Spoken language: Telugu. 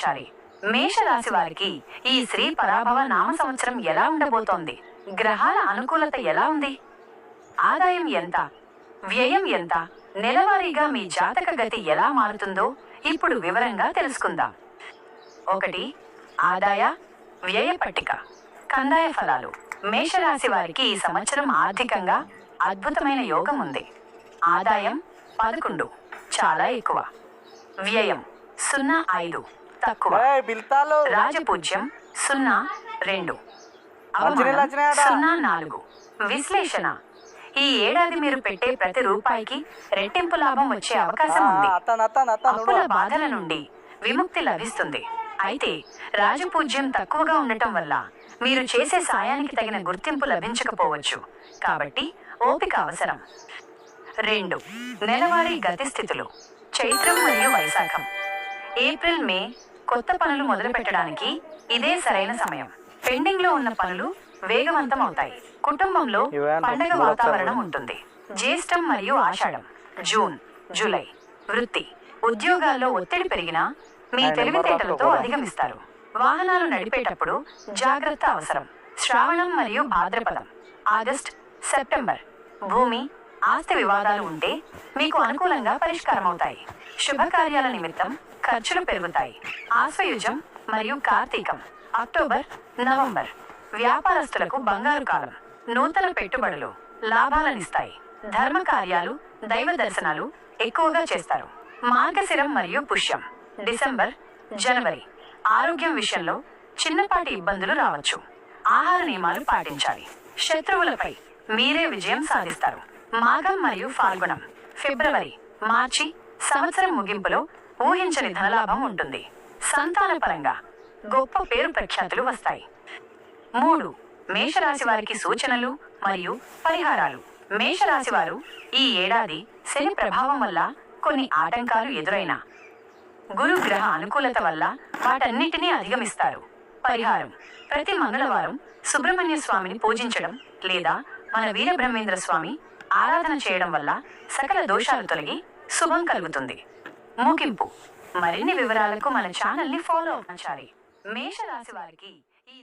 చారి మేషరాశి వారికి ఈ శ్రీ పరాభవ నామ సంవత్సరం ఎలా ఉండబోతోంది? గ్రహాల అనుకూలత ఎలా ఉంది? ఆదాయం ఎంత, వ్యయం ఎంత, నెలవారీగా మీ జాతక గతి ఎలా మారుతుందో ఇప్పుడు వివరంగా తెలుసుకుందాం. 1. ఆదాయ వ్యయ పట్టిక. కందాయ ఫలాలు. మేషరాశి వారికి ఈ సంవత్సరం ఆర్థికంగా అద్భుతమైన యోగం ఉంది. ఆదాయం 11, చాలా ఎక్కువ. వ్యయం 0.5, తక్కువ. రాజపూజ్యం 0.2, అవమానం 0.4. విశ్లేషణ. ఈ ఏడాది మీరు పెట్టే ప్రతి రూపాయికి రెట్టింపు లాభం వచ్చే అవకాశం ఉంది. అప్పుల బాధల నుండి విముక్తి లభిస్తుంది. అయితే రాజపూజ్యం తక్కువగా ఉండటం వల్ల మీరు చేసే సాయానికి తగిన గుర్తింపు లభించకపోవచ్చు. కాబట్టి ఓపిక అవసరం. 2. నెలవారీ గతిస్థితులు. చైత్రం మరియు వైశాఖం. ఏప్రిల్, మే కొత్త పనులు మొదలు పెట్టడానికి ఇదే సరైన సమయం. పెండింగ్ లో ఉన్న పనులు వేగవంతం అవుతాయి. కుటుంబంలో పండగ వాతావరణం ఉంటుంది. జ్యేష్టం మరియు ఆషాఢం. June, July. వృత్తి, ఉద్యోగాల్లో ఒత్తిడి పెరిగినా మీ తెలివితేటలతో అధిగమిస్తారు. వాహనాలు నడిపేటప్పుడు జాగ్రత్త అవసరం. శ్రావణం మరియు భాద్రపదం. August, September. భూమి, ఆస్తి వివాదాలు ఉంటే మీకు అనుకూలంగా పరిష్కారం అవుతాయి. శుభకార్యాల నిమిత్తం ఖర్చులు పెరుగుతాయి. ఆశ్వయుజం మరియు కార్తీకం. October, November. వ్యాపారస్తులకు బంగారు కాలం. నూతన పెట్టుబడులు లాభాలనిస్తాయి. ధర్మ కార్యాలు, దైవ దర్శనాలు ఎక్కువగా చేస్తారు. మార్గశిరం మరియు పుష్యం. డిసెంబర్, జనవరి. ఆరోగ్యం విషయంలో చిన్నపాటి ఇబ్బందులు రావచ్చు. ఆహార నియమాలు పాటించాలి. శత్రువులపై మీరే విజయం సాధిస్తారు. మాఘం మరియు ఫాల్గుణం. ఫిబ్రవరి, మార్చి. సంవత్సరం ముగింపులో ఊహించని ధనలాభం ఉంటుంది. సంతానపరంగా గొప్ప పేరు ప్రఖ్యాతులు వస్తాయి. 3. మేషరాశి వారికి సూచనలు మరియు పరిహారాలు. మేషరాశి వారు ఈ ఏడాది శని ప్రభావం వల్ల కొన్ని ఆటంకాలు ఎదురైనా గురుగ్రహ అనుకూలత వల్ల వాటన్నిటినీ అధిగమిస్తారు. పరిహారం: ప్రతి మంగళవారం సుబ్రహ్మణ్య స్వామిని పూజించడం లేదా మన వీరబ్రహ్మేంద్ర స్వామి ఆరాధన చేయడం వల్ల సకల దోషాలు తొలగి శుభం కలుగుతుంది. ముగింపు: మరిన్ని వివరాలకు మన ఛానల్ని ఫాలో అవ్వండి. మేషరాశి వారికి ఈ